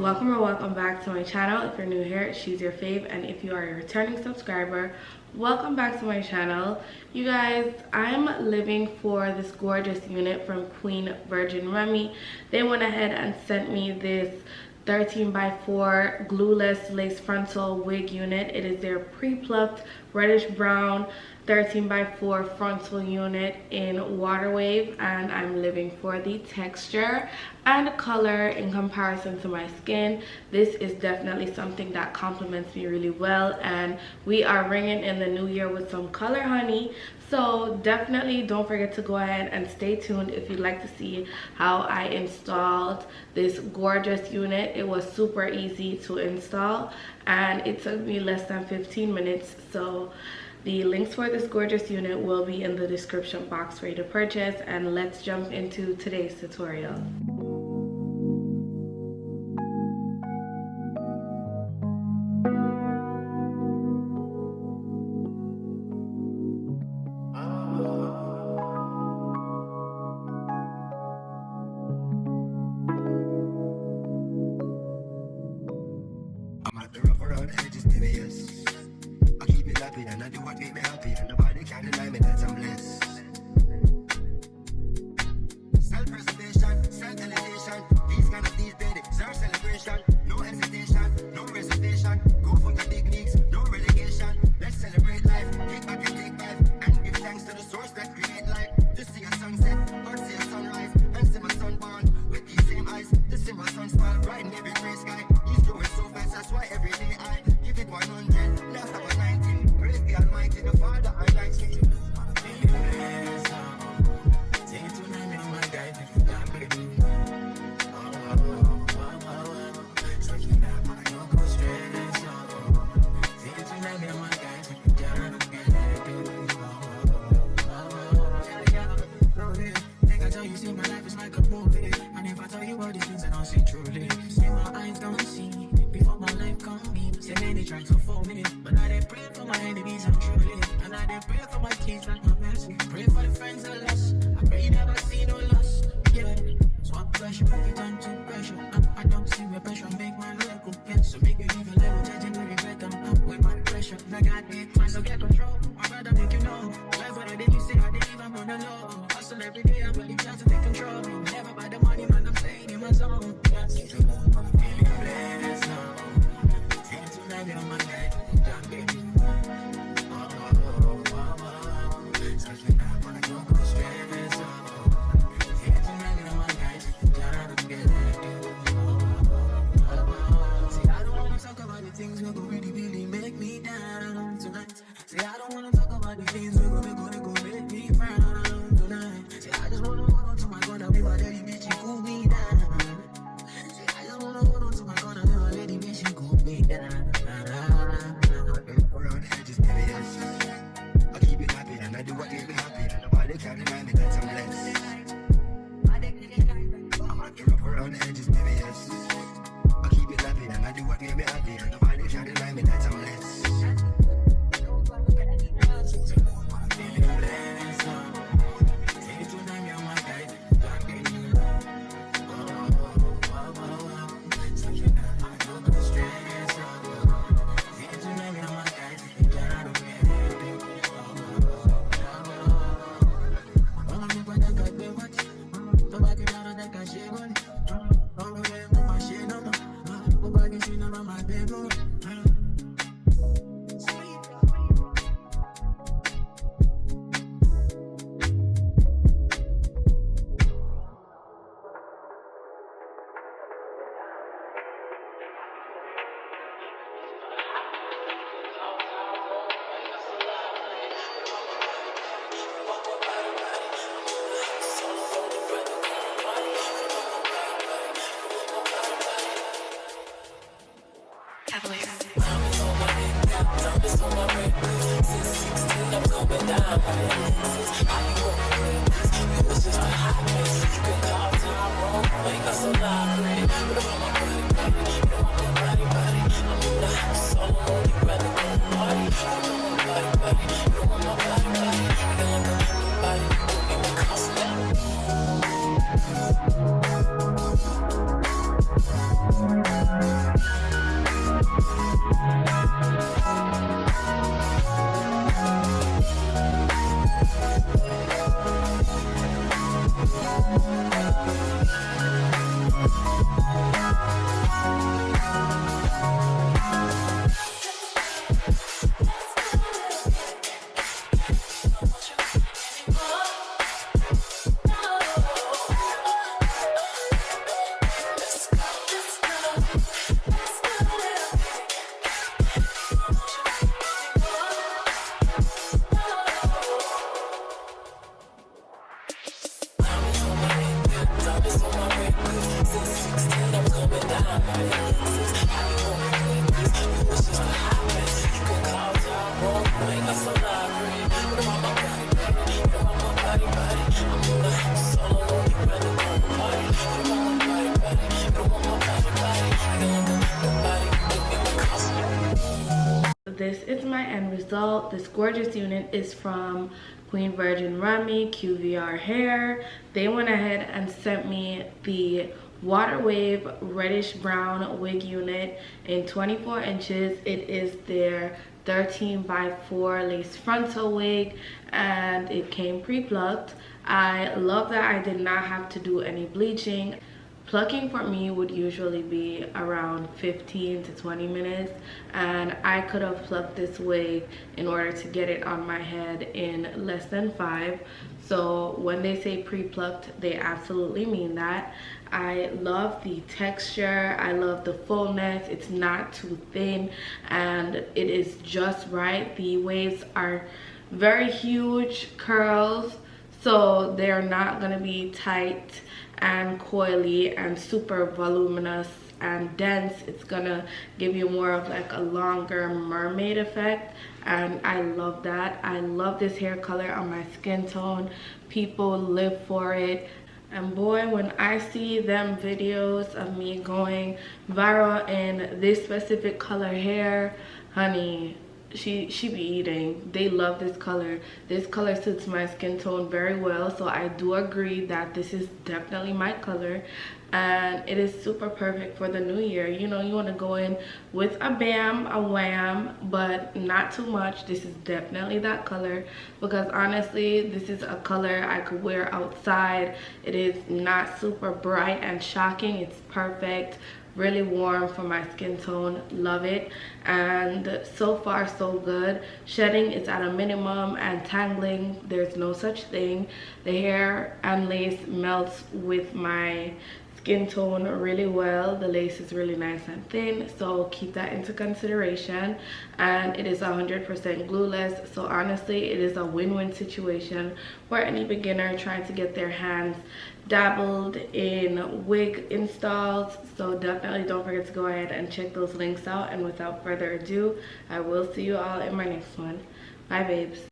welcome or welcome back to my channel. If you're new here, she's your fave, and if you are a returning subscriber, welcome back to my channel. You guys, I'm living for this gorgeous unit from Queen Virgin Remy. They went ahead and sent me this 13x4 glueless lace frontal wig unit. It is their pre-plucked reddish brown 13x4 frontal unit in water wave, and I'm living for the texture and color in comparison to my skin. This is definitely something that complements me really well, and we are ringing in the new year with some color, honey. So definitely don't forget to go ahead and stay tuned if you'd like to see how I installed this gorgeous unit. It was super easy to install and it took me less than 15 minutes. So the links for this gorgeous unit will be in the description box for you to purchase, and let's jump into today's tutorial. And I do what make me happy, and nobody can deny me that I'm blessed. Self-preservation, self-elevation, these kind of these days deserve celebration. No hesitation, no reservation, go for the big leagues, no relegation. Let's celebrate life, take back and take back, and give thanks to the source that create life. To see a sunset, or see a sunrise, and see my son born with these same eyes. To see my son smile bright in every gray sky. He's growing so fast, that's why every day I give it 100, now have a 90. Praise the Almighty, the Father Almighty. Trying to fold me, but I didn't pray for my enemies, I'm truly. And I didn't pray for my kids like my blessing. Pray for the friends I lost. I pray you never see no loss. Yeah, swap pressure, you turn to pressure. I don't see where pressure make my life go. Yeah, so make you leave a level, judging every breath I'm up with my pressure. I got it, I still get control. My brother make you know. Life what I did, you say I didn't even on the low. Hustle every day, I'm really trying to take control. Never by the money, man, I'm staying in my zone. Yeah, see you know, I'm feeling blessed now. On my neck, down baby. Something I wanna go straight. So, it's on my guys, down together. See, I don't wanna talk about the things that go really make me down tonight. See, I don't wanna talk about the things that go make me frown tonight. See, I just wanna hold on to my gun and be my daddy, bitch, you cool me down. See, I just wanna hold on to my gun and be my daddy, bitch, you cool me down. I keep it happy and I do what makes me happy, and nobody can deny me that I'm blessed. I'm a girl up around the edges, baby, yes. I keep it happy and I do what makes me happy, and nobody can deny me that I'm blessed. Feeling blessed, take it to them, you're my guide. Something that I don't go stress, take it to them, you're my guide. this is my end result. This gorgeous unit is from Queen Virgin Remy QVR Hair. They went ahead and sent me the Water Wave reddish brown wig unit in 24 inches. It is their 13x4 lace frontal wig, and it came pre-plucked. I love that I did not have to do any bleaching. Plucking for me would usually be around 15 to 20 minutes, and I could have plucked this wig in order to get it on my head in less than 5. So when they say pre-plucked, they absolutely mean that. I love the texture, I love the fullness. It's not too thin and it is just right. The waves are very huge curls, so they're not gonna be tight and coily and super voluminous and dense. It's gonna give you more of like a longer mermaid effect, and I love that. I love this hair color on my skin tone. People live for it, and boy, when I see them videos of me going viral in this specific color hair, honey, she be eating. They love this color. This color suits my skin tone very well, so I do agree that this is definitely my color, and it is super perfect for the new year. You know, you want to go in with a bam, a wham, but not too much. This is definitely that color, because honestly, this is a color I could wear outside. It is not super bright and shocking. It's perfect, really warm for my skin tone. Love it. And so far so good. Shedding is at a minimum, and tangling, there's no such thing. The hair and lace melts with my skin tone really well. The lace is really nice and thin, so keep that into consideration. And it is 100% glueless, so honestly it is a win-win situation for any beginner trying to get their hands dabbled in wig installs. So definitely don't forget to go ahead and check those links out, and without further ado, I will see you all in my next one. Bye babes.